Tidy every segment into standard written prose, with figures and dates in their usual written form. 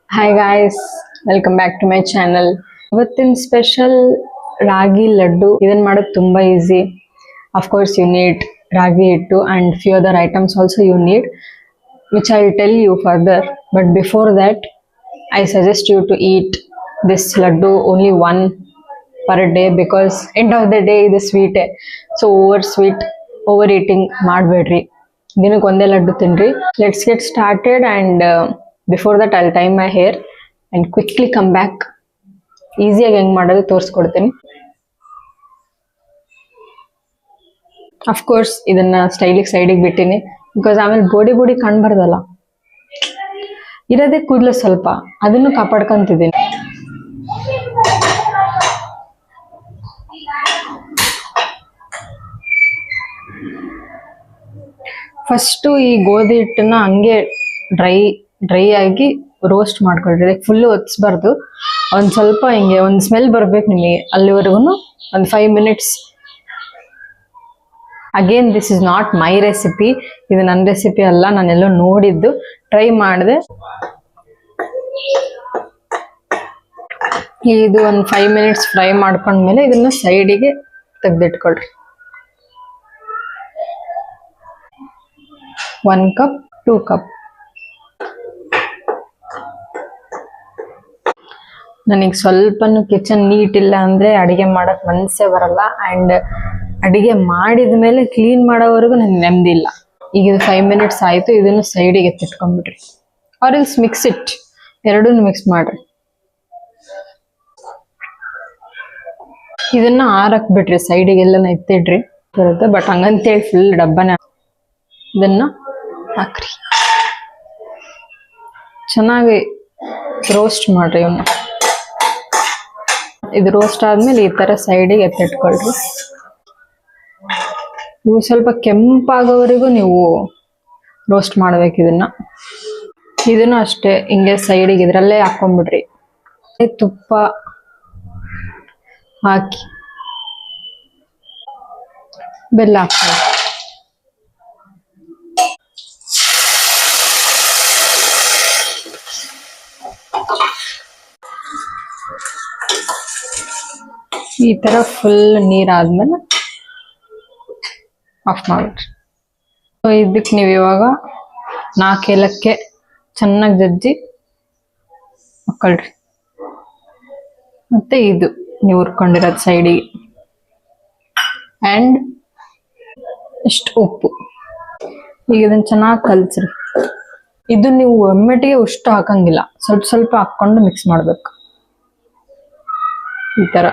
Hi guys, welcome back to my channel. ಇವತ್ತಿನ special ರಾಗಿ ಲಡ್ಡು. ಇದನ್ನ ಮಾಡೋದು ತುಂಬಾ easy. Of course you need ragi hittu and few other items also you need, which I will tell you further. But before that, I suggest you to eat this laddu only one per day, because end of the day ಇದು sweet. So overeating ಮಾಡಬೇಡ್ರಿ. ದಿನಕ್ಕೆ ಒಂದೇ ಲಡ್ಡು ತಿನ್ರಿ. Let's get started, and before that I'll tie my hair and quickly come back. ಈಸಿಯಾಗಿ ಹೆಂಗ್ ಮಾಡೋದು ತೋರಿಸ್ಕೊಡ್ತೀನಿ. Of course ಇದನ್ನ ಸ್ಟೈಲಿಗೆ ಸೈಡಿಗೆ ಬಿಟ್ಟಿನಿ, ಬಿಕಾಸ್ ಆಮೇಲೆ ಬೋಡಿ ಕಾಣ್ಬಾರ್ದಲ್ಲ. ಇರೋದೇ ಕೂದಲು ಸ್ವಲ್ಪ, ಅದನ್ನು ಕಾಪಾಡ್ಕೊಂತಿದ್ದೀನಿ. ಫಸ್ಟು ಈ ಗೋಧಿ ಹಿಟ್ಟನ್ನ ಹಂಗೆ ಡ್ರೈ ಆಗಿ ರೋಸ್ಟ್ ಮಾಡ್ಕೊಳ್ರಿ. ಫುಲ್ಲು ಒತ್ಸ್ಬಾರ್ದು, ಒಂದು ಸ್ವಲ್ಪ ಹಿಂಗೆ ಒಂದು ಸ್ಮೆಲ್ ಬರ್ಬೇಕು ನಿಮಗೆ. ಅಲ್ಲಿವರೆಗೂ ಒಂದು 5 minutes. Again this is not my recipe, ಇದು ನನ್ನ ರೆಸಿಪಿ ಅಲ್ಲ, ನಾನೆಲ್ಲೋ ನೋಡಿದ್ದು ಟ್ರೈ ಮಾಡಿದೆ. ಇದು ಒಂದು 5 minutes ಫ್ರೈ ಮಾಡ್ಕೊಂಡ್ಮೇಲೆ ಇದನ್ನ ಸೈಡಿಗೆ ತೆಗೆದಿಟ್ಕೊಳ್ರಿ. 1 cup 2 cup. ನನಗೆ ಸ್ವಲ್ಪನೂ ಕಿಚನ್ ನೀಟ್ ಇಲ್ಲ ಅಂದರೆ ಅಡುಗೆ ಮಾಡೋಕ್ಕೆ ಮನಸ್ಸೇ ಬರಲ್ಲ. ಆ್ಯಂಡ್ ಅಡುಗೆ ಮಾಡಿದ ಮೇಲೆ ಕ್ಲೀನ್ ಮಾಡೋವರೆಗೂ ನನಗೆ ನೆಮ್ಮದಿ ಇಲ್ಲ. ಈಗ ಇದು 5 minutes ಆಯಿತು, ಇದನ್ನು ಸೈಡಿಗೆ ಎತ್ತಿಟ್ಕೊಂಡ್ಬಿಡ್ರಿ. ಆರ್ ಎಲ್ಸ್ ಮಿಕ್ಸ್ ಇಟ್, ಎರಡೂ ಮಿಕ್ಸ್ ಮಾಡ್ರಿ. ಇದನ್ನ ಆರಕ್ ಬಿಡ್ರಿ, ಸೈಡಿಗೆಲ್ಲ ಎತ್ತಿಡ್ರಿ ಬರುತ್ತೆ. ಬಟ್ ಹಂಗಂತೇಳಿ ಫುಲ್ ಡಬ್ಬನೇ. ಇದನ್ನ ಹಾಕ್ರಿ, ಚೆನ್ನಾಗಿ ರೋಸ್ಟ್ ಮಾಡ್ರಿ ಇವನ್ನ. ಇದು ರೋಸ್ಟ್ ಆದ್ಮೇಲೆ ಈ ತರ ಸೈಡಿಗೆ ಎತ್ತಿಟ್ಕೊಳ್ರಿ. ಇವು ಸ್ವಲ್ಪ ಕೆಂಪಾಗೋವರೆಗೂ ನೀವು ರೋಸ್ಟ್ ಮಾಡ್ಬೇಕು ಇದನ್ನ. ಇದನ್ನು ಅಷ್ಟೇ ಹಿಂಗೆ ಸೈಡಿಗೆ ಇದ್ರಲ್ಲೇ ಹಾಕೊಂಡ್ಬಿಡ್ರಿ. ತುಪ್ಪ ಹಾಕಿ ಬೆಲ್ಲ ಹಾಕ್ರಿ. ಈ ತರ ಫುಲ್ ನೀರಾದ್ಮೇಲೆ ಆಫ್ ಮಾಡ್ಬಿಡ್ರಿ. ಇದಕ್ಕೆ ನೀವು ಇವಾಗ 4 ಏಲಕ್ಕಿ ಚೆನ್ನಾಗಿ ಜಜ್ಜಿ ಹಾಕೊಳ್ರಿ. ಮತ್ತೆ ಇದು ನೀವು ಹುರ್ಕೊಂಡಿರೋದು ಸೈಡಿಗೆ, ಆ್ಯಂಡ್ ಇಷ್ಟು ಉಪ್ಪು. ಈಗ ಇದನ್ನ ಚೆನ್ನಾಗಿ ಕಲ್ಸ್ರಿ. ಇದು ನೀವು ಒಮ್ಮೆಟಿಗೆ ಉಷ್ಟು ಹಾಕಂಗಿಲ್ಲ, ಸ್ವಲ್ಪ ಸ್ವಲ್ಪ ಹಾಕೊಂಡು ಮಿಕ್ಸ್ ಮಾಡ್ಬೇಕು. ಈ ತರ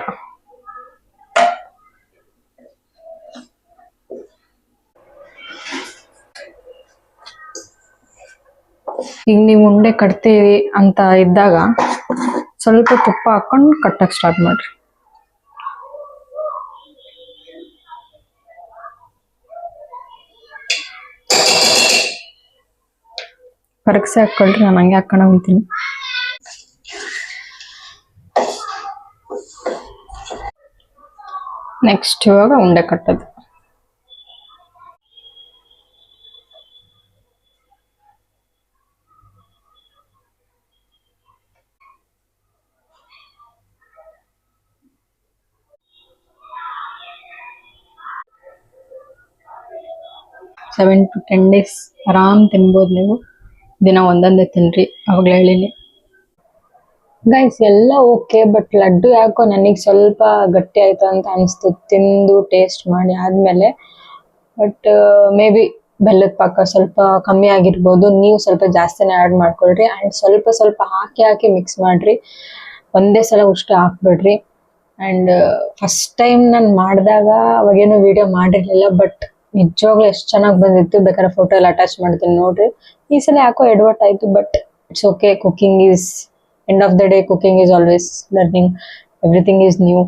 ಈಗ ನೀವು ಉಂಡೆ ಕಟ್ತೀವಿ ಅಂತ ಇದ್ದಾಗ ಸ್ವಲ್ಪ ತುಪ್ಪ ಹಾಕೊಂಡು ಕಟ್ಟಕ್ಕೆ ಸ್ಟಾರ್ಟ್ ಮಾಡ್ರಿ. ಪರಕ್ಸೆ ಹಾಕೊಳ್ರಿ, ನಾನು ಹಂಗೆ ಹಾಕೊಂಡು ಹೋಗ್ತೀನಿ. ನೆಕ್ಸ್ಟ್ ಇವಾಗ ಉಂಡೆ ಕಟ್ಟೋದು. ಸೆವೆನ್ to 10 days ಆರಾಮ್ ತಿನ್ಬೋದು ನೀವು. ದಿನ ಒಂದೊಂದೇ ತಿನ್ರಿ, ಅವಾಗಲೇ ಹೇಳಿನಿ ಗೈಸ್. ಎಲ್ಲ ಓಕೆ, ಬಟ್ ಲಡ್ಡು ಯಾಕೋ ನನಗೆ ಸ್ವಲ್ಪ ಗಟ್ಟಿ ಆಯ್ತು ಅಂತ ಅನಿಸ್ತು ತಿಂದು ಟೇಸ್ಟ್ ಮಾಡಿ ಆದ್ಮೇಲೆ. ಬಟ್ ಮೇ ಬಿ ಬೆಲ್ಲದ ಪಾಕ ಸ್ವಲ್ಪ ಕಮ್ಮಿ ಆಗಿರ್ಬೋದು. ನೀವು ಸ್ವಲ್ಪ ಜಾಸ್ತಿನೇ ಆ್ಯಡ್ ಮಾಡ್ಕೊಳ್ರಿ. ಆ್ಯಂಡ್ ಸ್ವಲ್ಪ ಹಾಕಿ ಮಿಕ್ಸ್ ಮಾಡ್ರಿ. ಒಂದೇ ಸಲ ಉಷ್ಟು ಹಾಕ್ಬಿಡ್ರಿ. ಆ್ಯಂಡ್ ಫಸ್ಟ್ ಟೈಮ್ ನಾನು ಮಾಡಿದಾಗ ಅವಾಗೇನು ವಿಡಿಯೋ ಮಾಡಿರಲಿಲ್ಲ, ಬಟ್ ನಿಜವಾಗ್ಲೂ ಎಷ್ಟು ಚೆನ್ನಾಗಿ ಬಂದಿತ್ತು. ಬೇಕಾದ್ರೆ ಫೋಟೋ ಎಲ್ಲ ಅಟ್ಯಾಚ್ ಮಾಡ್ತೀನಿ ನೋಡ್ರಿ. ಈ ಸಲ ಯಾಕೋ ಎಡವಟ್ ಆಯ್ತು, but it's okay. Cooking is end of the day, cooking is always learning, everything is new.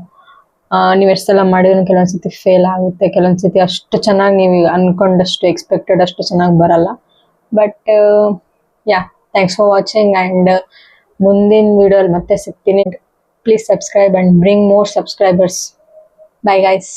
ನೀವು ಎಷ್ಟು ಸಲ ಮಾಡಿದ್ರು ಕೆಲವೊಂದ್ಸತಿ ಫೇಲ್ ಆಗುತ್ತೆ, ಕೆಲವೊಂದ್ಸತಿ ಅಷ್ಟು ಚೆನ್ನಾಗಿ ನೀವು ಅನ್ಕೊಂಡಷ್ಟು ಎಕ್ಸ್ಪೆಕ್ಟೆಡ್ ಅಷ್ಟು ಚೆನ್ನಾಗಿ ಬರಲ್ಲ. But yeah, thanks for watching. And ಮುಂದಿನ ವಿಡಿಯೋಲ್ಲಿ ಮತ್ತೆ ಸಿಗ್ತೀನಿ. Please subscribe and bring more subscribers. Bye guys.